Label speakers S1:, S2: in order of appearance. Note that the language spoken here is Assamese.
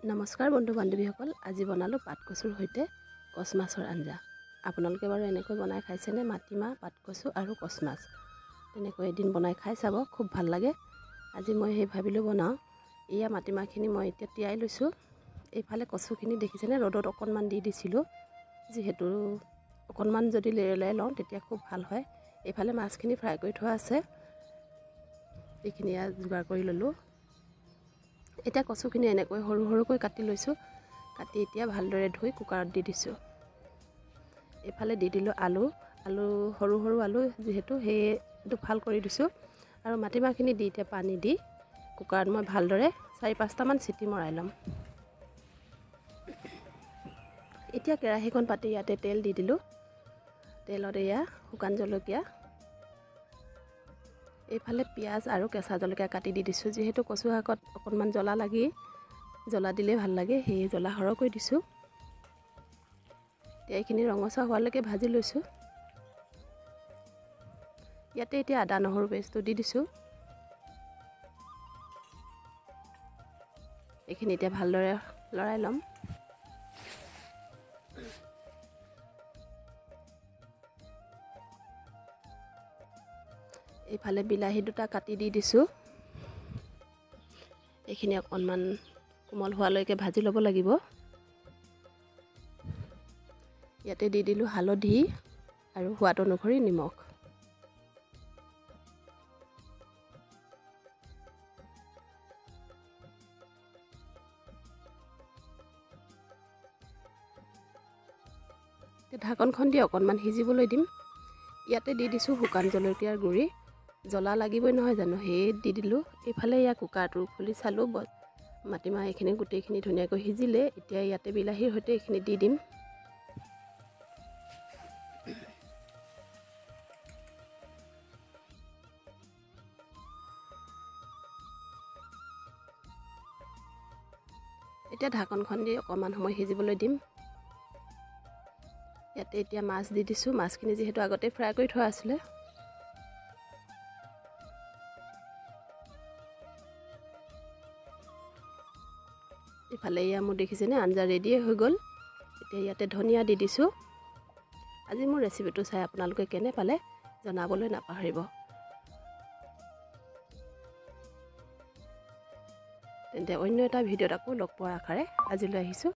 S1: নমস্কাৰ বন্ধু বান্ধৱীসকল, আজি বনালোঁ পাতকচুৰ সৈতে কচ মাছৰ আঞ্জা। আপোনালোকে বাৰু এনেকৈ বনাই খাইছেনে? মাটিমাহ, পাতকচু আৰু কচ মাছ তেনেকৈ এদিন বনাই খাই চাব, খুব ভাল লাগে। আজি মই সেই ভাবিলোঁ বনাওঁ। এয়া মাটিমাহখিনি মই এতিয়া তিয়াই লৈছোঁ। এইফালে কচুখিনি দেখিছেনে, ৰ'দত অকণমান দি দিছিলোঁ, যিহেতু অকণমান যদি লেৰেলাই লওঁ তেতিয়া খুব ভাল হয়। এইফালে মাছখিনি ফ্ৰাই কৰি থোৱা আছে, এইখিনি যোগাৰ কৰি ল'লোঁ। এতিয়া কচুখিনি এনেকৈ সৰু সৰুকৈ কাটি লৈছোঁ। কাটি এতিয়া ভালদৰে ধুই কুকাৰত দি দিছোঁ। এইফালে দি দিলোঁ আলু সৰু সৰু আলু, যিহেতু সেয়ে দুফাল কৰি দিছোঁ। আৰু মাটিমাহখিনি দি এতিয়া পানী দি কুকাৰত মই ভালদৰে 4-5টামান চিটি মৰাই ল'ম। এতিয়া কেৰাহীখন পাতি ইয়াতে তেল দি দিলোঁ। তেলত এয়া শুকান জলকীয়া, এইফালে পিঁয়াজ আৰু কেঁচা জলকীয়া কাটি দি দিছোঁ। যিহেতু কচু শাকত অকণমান জ্বলা লাগি, জ্বলা দিলে ভাল লাগে, সেয়ে জ্বলা সৰহকৈ দিছোঁ। এতিয়া এইখিনি ৰঙচুৱা হোৱালৈকে ভাজি লৈছোঁ। ইয়াতে এতিয়া আদা নহৰু পেষ্টটো দি দিছোঁ। এইখিনি এতিয়া ভালদৰে লৰাই ল'ম। এইফালে বিলাহী দুটা কাটি দি দিছোঁ। এইখিনি অকণমান কোমল হোৱালৈকে ভাজি ল'ব লাগিব। ইয়াতে দি দিলোঁ হালধি আৰু সোৱাদ অনুসৰি নিমখ। ঢাকনখন দি অকণমান সিজিবলৈ দিম। ইয়াতে দি দিছোঁ শুকান জলকীয়াৰ গুড়ি। জ্বলা লাগিবই নহয় জানো, সেয়ে দি দিলোঁ। এইফালে ইয়াৰ কুকাৰটো খুলি চালোঁ, মাটিমাহ এইখিনি গোটেইখিনি ধুনীয়াকৈ সিজিলে। এতিয়া ইয়াতে বিলাহীৰ সৈতে এইখিনি দি দিম। এতিয়া ঢাকনখন দি অকণমান সময় সিজিবলৈ দিম। ইয়াতে এতিয়া মাছ দি দিছোঁ। মাছখিনি যিহেতু আগতে ফ্ৰাই কৰি থোৱা আছিলে। ইফালে এয়া মোৰ দেখিছেনে আঞ্জা ৰেডিয়ে হৈ গ'ল। এতিয়া ইয়াতে ধনিয়া দি দিছোঁ। আজি মোৰ ৰেচিপিটো চাই আপোনালোকে কেনে পালে জনাবলৈ নাপাহৰিব। তেন্তে অন্য এটা ভিডিঅ'ত আকৌ লগ পোৱাৰ আশাৰে আজিলৈ আহিছোঁ।